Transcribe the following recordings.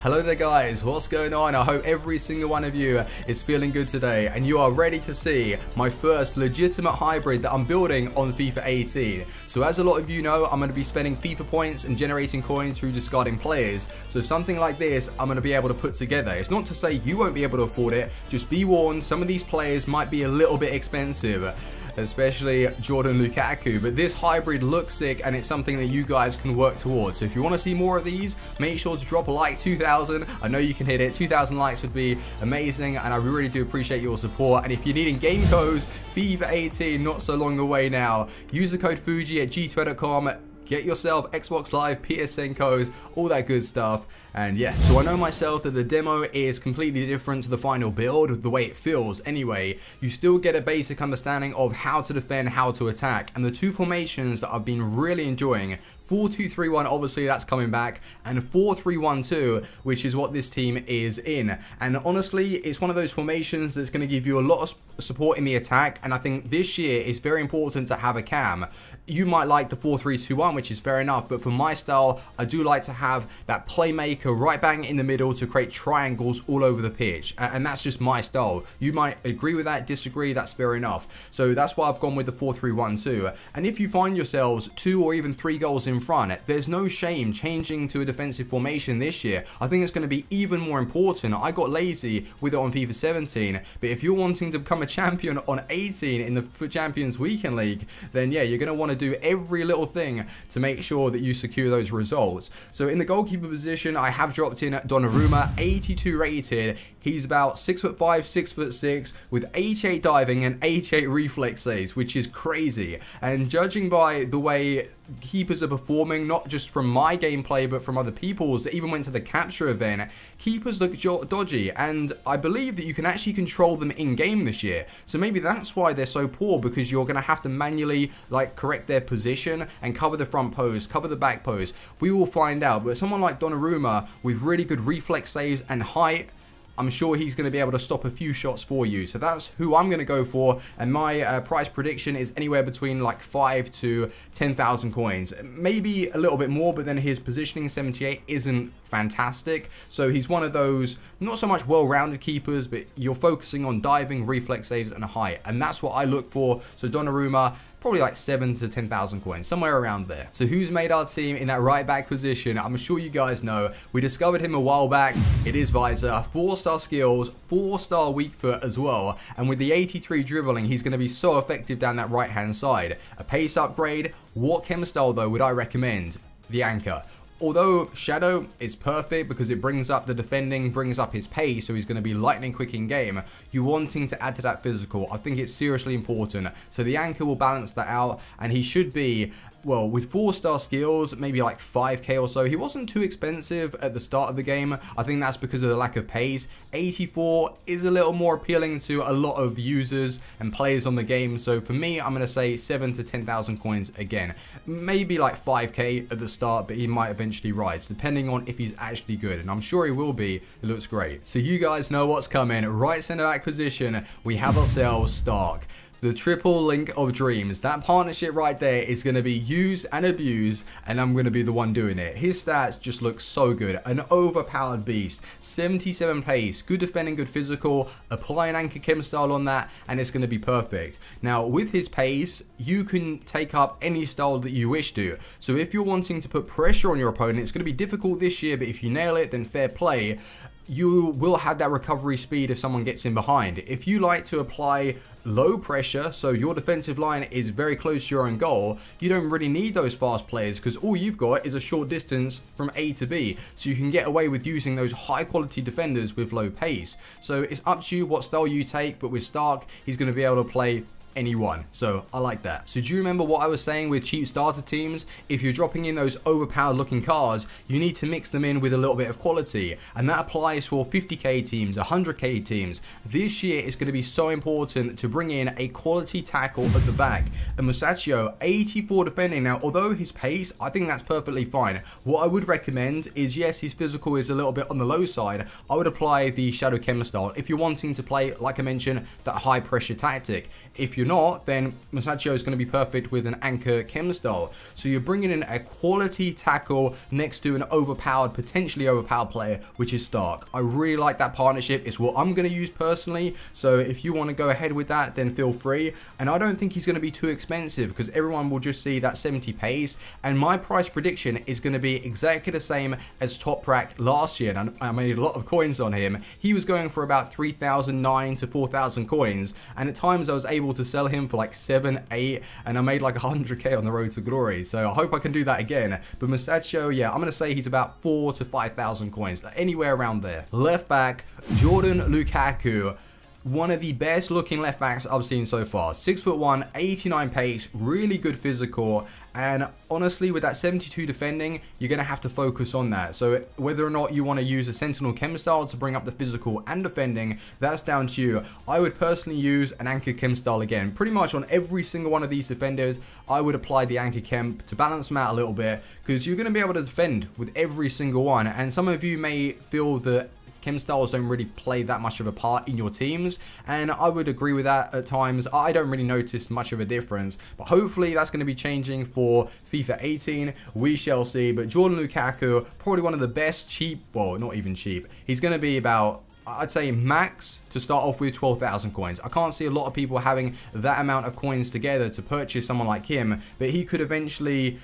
Hello there guys, what's going on? I hope every single one of you is feeling good today and you are ready to see my first legitimate hybrid that I'm building on FIFA 18. So as a lot of you know, I'm going to be spending FIFA points and generating coins through discarding players. So something like this I'm going to be able to put together. It's not to say you won't be able to afford it, just be warned, some of these players might be a little bit expensive. Especially Jordan Lukaku, but this hybrid looks sick and it's something that you guys can work towards. So if you want to see more of these, make sure to drop a like. 2,000, I know you can hit it. 2,000 likes would be amazing and I really do appreciate your support. And if you're needing game codes, FIFA 18 not so long away now, use the code Fuji at g2.com. Get yourself Xbox Live, PSN codes, all that good stuff. And yeah, so I know myself that the demo is completely different to the final build, the way it feels anyway. You still get a basic understanding of how to defend, how to attack. And the two formations that I've been really enjoying, 4-2-3-1, obviously that's coming back, and 4-3-1-2, which is what this team is in. And honestly, it's one of those formations that's going to give you a lot of support in the attack. And I think this year is very important to have a cam. You might like the 4-3-2-1, which is fair enough, but for my style, I do like to have that playmaker right bang in the middle to create triangles all over the pitch, and that's just my style. You might agree with that, disagree, that's fair enough. So that's why I've gone with the 4-3-1-2. And if you find yourselves 2 or even 3 goals in front, there's no shame changing to a defensive formation this year. I think it's going to be even more important. I got lazy with it on FIFA 17, but if you're wanting to become a champion on 18 in the Champions Weekend League, then yeah, you're going to want to do every little thing to make sure that you secure those results. So in the goalkeeper position, I have dropped in Donnarumma, 82 rated. He's about 6'5", 6'6", with 88 diving and 88 reflex saves, which is crazy. And judging by the way keepers are performing, not just from my gameplay but from other people's that even went to the capture event, keepers look dodgy, and I believe that you can actually control them in game this year. So maybe that's why they're so poor, because you're going to have to manually correct their position and cover the front post, cover the back post. We will find out. But someone like Donnarumma with really good reflex saves and height, I'm sure he's going to be able to stop a few shots for you. So that's who I'm going to go for. And my price prediction is anywhere between like 5 to 10,000 coins. Maybe a little bit more, but then his positioning 78 isn't fantastic. So he's one of those not so much well-rounded keepers, but you're focusing on diving, reflex saves and height. And that's what I look for. So Donnarumma, probably like 7 to 10,000 coins, somewhere around there. So who's made our team in that right back position? I'm sure you guys know. We discovered him a while back. It is Visor, 4-star skills, 4-star weak foot as well. And with the 83 dribbling, he's going to be so effective down that right-hand side. A pace upgrade. What chem style though would I recommend? The anchor. Although Shadow is perfect because it brings up the defending, brings up his pace, so he's going to be lightning quick in game, you're wanting to add to that physical. I think it's seriously important. So the anchor will balance that out, and he should be, well, with 4-star skills, maybe like 5k or so. He wasn't too expensive at the start of the game. I think that's because of the lack of pace. 84 is a little more appealing to a lot of users and players on the game. So for me, I'm going to say 7 to 10,000 coins again. Maybe like 5k at the start, but he might eventually rise, depending on if he's actually good. And I'm sure he will be. It looks great. So you guys know what's coming. Right centre back position, we have ourselves Stark. The triple link of dreams. That partnership right there is going to be used and abused, and I'm going to be the one doing it. His stats just look so good. An overpowered beast. 77 pace, good defending, good physical. Apply an anchor chem style on that, and it's going to be perfect. Now, with his pace, you can take up any style that you wish to. So if you're wanting to put pressure on your opponent, it's going to be difficult this year, but if you nail it, then fair play. You will have that recovery speed if someone gets in behind. If you like to apply low pressure, so your defensive line is very close to your own goal, you don't really need those fast players because all you've got is a short distance from A to B, so you can get away with using those high quality defenders with low pace. So it's up to you what style you take, but with Stark, he's going to be able to play anyone. So I like that. So do you remember what I was saying with cheap starter teams? If you're dropping in those overpowered looking cards, you need to mix them in with a little bit of quality, and that applies for 50k teams, 100k teams. This year it's going to be so important to bring in a quality tackle at the back. And Musacchio, 84 defending. Now, although his pace, I think that's perfectly fine. What I would recommend is, yes, his physical is a little bit on the low side. I would apply the Shadow Chem style if you're wanting to play, like I mentioned, that high pressure tactic. If you're you're not, then Masaccio is going to be perfect with an anchor chem style. So you're bringing in a quality tackle next to an overpowered, potentially overpowered player, which is Stark. I really like that partnership. It's what I'm going to use personally. So if you want to go ahead with that, then feel free. And I don't think he's going to be too expensive because everyone will just see that 70 pace. And my price prediction is going to be exactly the same as Top Rack last year. And I made a lot of coins on him. He was going for about 3,009 to 4,000 coins. And at times I was able to sell him for like 7, 8. And I made like 100k on the road to glory. So I hope I can do that again. But Masaccio, yeah, I'm going to say he's about 4 to 5,000 coins. Anywhere around there. Left back, Jordan Lukaku. One of the best looking left backs I've seen so far. 6'1", 89 pace, really good physical, and honestly with that 72 defending, you're going to have to focus on that. So whether or not you want to use a Sentinel Chem style to bring up the physical and defending, that's down to you. I would personally use an Anchor Chem style again. Pretty much on every single one of these defenders, I would apply the Anchor Chem to balance them out a little bit, because you're going to be able to defend with every single one. And some of you may feel that chem styles don't really play that much of a part in your teams, and I would agree with that at times. I don't really notice much of a difference, but hopefully that's going to be changing for FIFA 18. We shall see. But Jordan Lukaku, probably one of the best cheap, well, not even cheap. He's going to be about, I'd say max to start off with 12,000 coins. I can't see a lot of people having that amount of coins together to purchase someone like him, but he could eventually,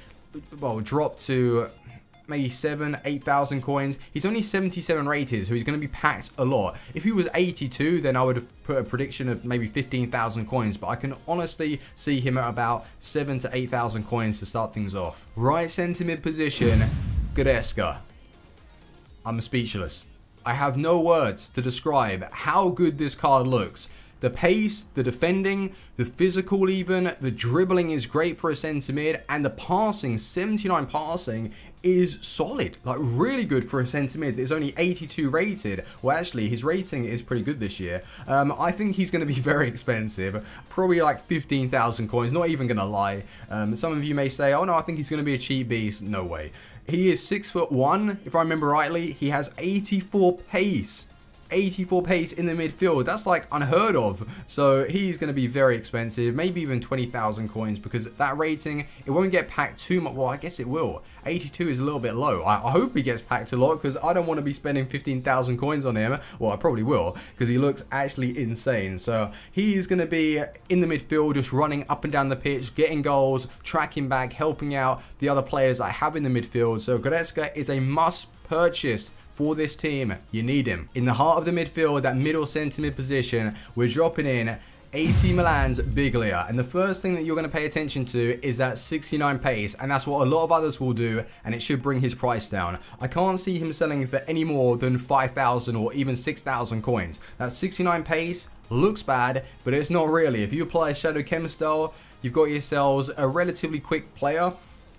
well, drop to maybe 8,000 coins. He's only 77 rated, so he's going to be packed a lot. If he was 82, then I would have put a prediction of maybe 15,000 coins, but I can honestly see him at about 7,000 to 8,000 coins to start things off. Right centre mid position, Goretzka. I'm speechless. I have no words to describe how good this card looks. The pace, the defending, the physical even, the dribbling is great for a centre mid, and the passing, 79 passing, is solid. Like really good for a centre mid that's only 82 rated. Well, actually, his rating is pretty good this year. I think he's going to be very expensive. Probably like 15,000 coins, not even going to lie. Some of you may say, oh no, I think he's going to be a cheap beast. No way. He is 6'1", if I remember rightly. He has 84 pace. 84 pace in the midfield. That's like unheard of. So he's going to be very expensive, maybe even 20,000 coins, because that rating, it won't get packed too much. Well, I guess it will. 82 is a little bit low. I hope he gets packed a lot, because I don't want to be spending 15,000 coins on him. Well, I probably will, because he looks actually insane. So he is going to be in the midfield, just running up and down the pitch, getting goals, tracking back, helping out the other players I have in the midfield. So Goretzka is a must purchase for this team. You need him. In the heart of the midfield, that middle centre mid position, we're dropping in AC Milan's Biglia, and the first thing that you're going to pay attention to is that 69 pace, and that's what a lot of others will do, and it should bring his price down. I can't see him selling for any more than 5,000 or even 6,000 coins. That 69 pace looks bad, but it's not really. If you apply Shadow Chem style, you've got yourselves a relatively quick player.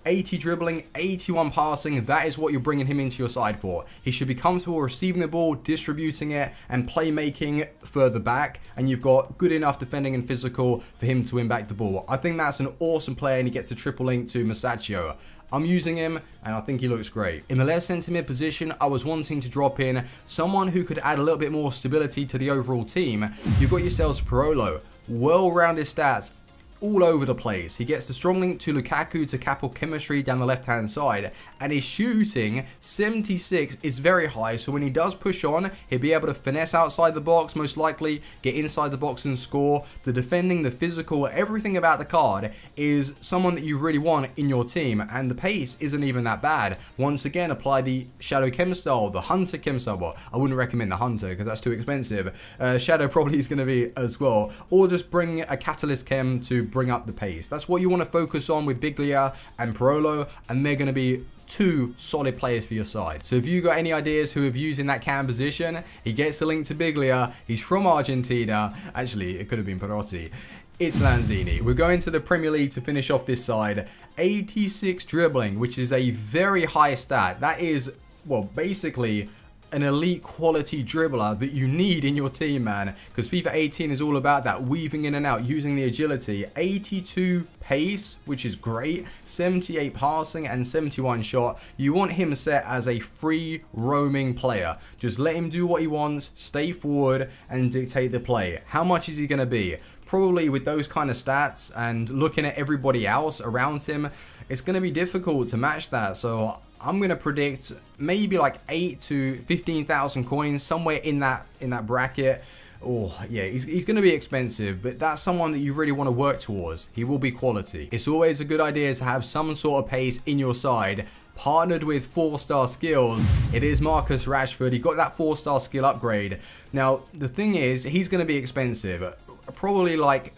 80 dribbling, 81 passing, that is what you're bringing him into your side for. He should be comfortable receiving the ball, distributing it, and playmaking further back, and you've got good enough defending and physical for him to win back the ball. I think that's an awesome player, and he gets the triple link to Masaccio. I'm using him, and I think he looks great. In the left centre mid position, I was wanting to drop in someone who could add a little bit more stability to the overall team. You've got yourselves Parolo. Well-rounded stats, all over the place. He gets the strong link to Lukaku to couple chemistry down the left hand side, and his shooting 76 is very high, so when he does push on, he'll be able to finesse outside the box, most likely get inside the box and score. The defending, the physical, everything about the card is someone that you really want in your team, and the pace isn't even that bad. Once again, apply the Shadow Chem style, the Hunter Chem style. Well, I wouldn't recommend the Hunter because that's too expensive. Shadow probably is going to be as well, or just bring a Catalyst Chem to bring up the pace. That's what you want to focus on with Biglia and Parolo, and they're going to be two solid players for your side. So if you got any ideas who have used in that cam position, he gets the link to Biglia. He's from Argentina. Actually, it could have been Perotti. It's Lanzini. We're going to the Premier League to finish off this side. 86 dribbling, which is a very high stat. That is, well, basically an elite quality dribbler that you need in your team, man, because FIFA 18 is all about that weaving in and out, using the agility. 82 pace, which is great, 78 passing and 71 shot. You want him set as a free roaming player. Just let him do what he wants, stay forward and dictate the play. How much is he going to be? Probably with those kind of stats and looking at everybody else around him, it's going to be difficult to match that. So I'm going to predict maybe like 8 to 15,000 coins, somewhere in that bracket. Oh yeah, he's going to be expensive, but that's someone that you really want to work towards. He will be quality. It's always a good idea to have some sort of pace in your side, partnered with 4-star skills. It is Marcus Rashford. He got that 4-star skill upgrade. Now the thing is, he's going to be expensive, probably like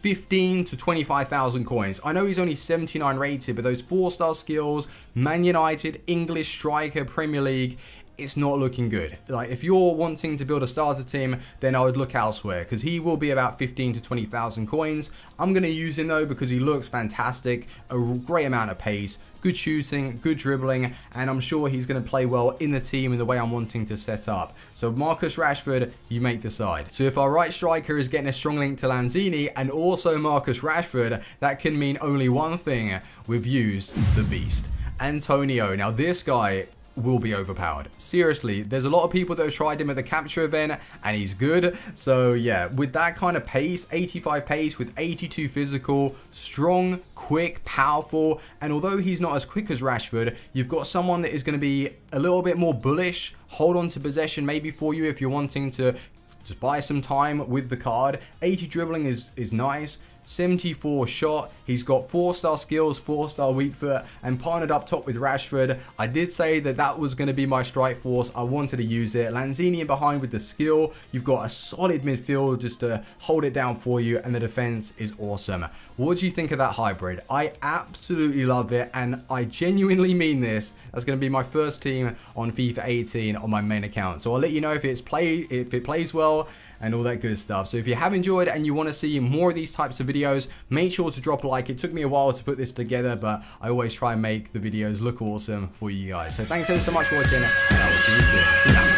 15 to 25,000 coins. I know he's only 79 rated, but those 4-star skills, Man United, English striker, Premier League, it's not looking good. Like, if you're wanting to build a starter team, then I would look elsewhere, because he will be about 15 to 20,000 coins. I'm going to use him though because he looks fantastic, a great amount of pace, good shooting, good dribbling, and I'm sure he's going to play well in the team in the way I'm wanting to set up. So Marcus Rashford, you make decide. So if our right striker is getting a strong link to Lanzini and also Marcus Rashford, that can mean only one thing: we've used the beast, Antonio. Now this guy will be overpowered. Seriously, there's a lot of people that have tried him at the capture event and he's good. So yeah, with that kind of pace, 85 pace with 82 physical, strong, quick, powerful, and although he's not as quick as Rashford, you've got someone that is going to be a little bit more bullish, hold on to possession maybe for you if you're wanting to just buy some time with the card. 80 dribbling is nice. 74 shot, he's got 4-star skills, 4-star weak foot, and partnered up top with Rashford. I did say that that was going to be my strike force. I wanted to use it. Lanzini in behind with the skill. You've got a solid midfield just to hold it down for you, and the defense is awesome. What do you think of that hybrid? I absolutely love it, and I genuinely mean this. That's going to be my first team on FIFA 18 on my main account. So I'll let you know if it plays well and all that good stuff. So if you have enjoyed and you want to see more of these types of videos, make sure to drop a like. It took me a while to put this together, but I always try and make the videos look awesome for you guys. So thanks ever so much for watching, and I will see you soon. See ya.